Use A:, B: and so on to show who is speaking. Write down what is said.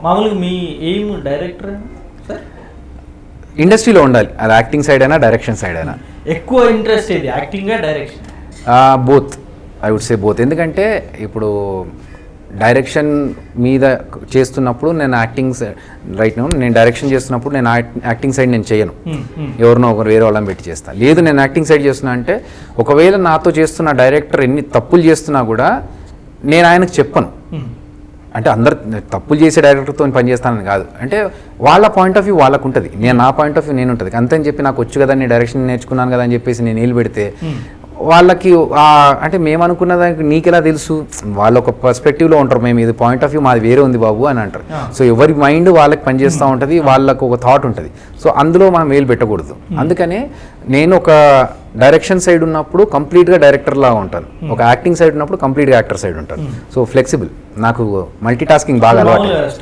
A: మామూలుగా మీ aim director sir?
B: ఇండస్ట్రీలో ఉండాలి, అది యాక్టింగ్ సైడ్ అయినా డైరెక్షన్ సైడ్ అయినా.
A: ఎక్కువ ఇంట్రెస్ట్ ఏది, acting direction?
B: Both, I would say both. ఎందుకంటే ఇప్పుడు డైరెక్షన్ మీద చేస్తున్నప్పుడు నేను నేను డైరెక్షన్ చేస్తున్నప్పుడు నేను యాక్టింగ్ సైడ్ నేను చేయను, ఎవరినో ఒకరు వేరే వాళ్ళని పెట్టి చేస్తాను. లేదు నేను యాక్టింగ్ సైడ్ చేస్తున్నా అంటే ఒకవేళ నాతో చేస్తున్న డైరెక్టర్ ఎన్ని తప్పులు చేస్తున్నా కూడా నేను ఆయనకు చెప్పను. అంటే అందరు తప్పులు చేసే డైరెక్టర్తో పనిచేస్తానని కాదు, అంటే వాళ్ళ పాయింట్ ఆఫ్ వ్యూ వాళ్ళకు ఉంటుంది, నా పాయింట్ ఆఫ్ వ్యూ నేను ఉంటుంది. అంతని చెప్పి నాకు వచ్చు కదా, నేను డైరెక్షన్ నేర్చుకున్నాను కదా అని చెప్పేసి నేను నీళ్ళు పెడితే వాళ్ళకి అంటే మేము అనుకున్న దానికి నీకెలా తెలుసు, వాళ్ళ ఒక పర్స్పెక్టివ్లో ఉంటారు, మేము ఇది పాయింట్ ఆఫ్ వ్యూ మాది వేరే ఉంది బాబు అని అంటారు. సో ఎవరి మైండ్ వాళ్ళకి పనిచేస్తూ ఉంటుంది, వాళ్ళకు ఒక థాట్ ఉంటుంది. సో అందులో మనం వేలు పెట్టకూడదు. అందుకనే నేను ఒక డైరెక్షన్ సైడ్ ఉన్నప్పుడు కంప్లీట్గా డైరెక్టర్ లాగా ఉంటాను, ఒక యాక్టింగ్ సైడ్ ఉన్నప్పుడు కంప్లీట్గా యాక్టర్ సైడ్ ఉంటాను. సో ఫ్లెక్సిబుల్, నాకు మల్టీ టాస్కింగ్ బాగా అలవాటు.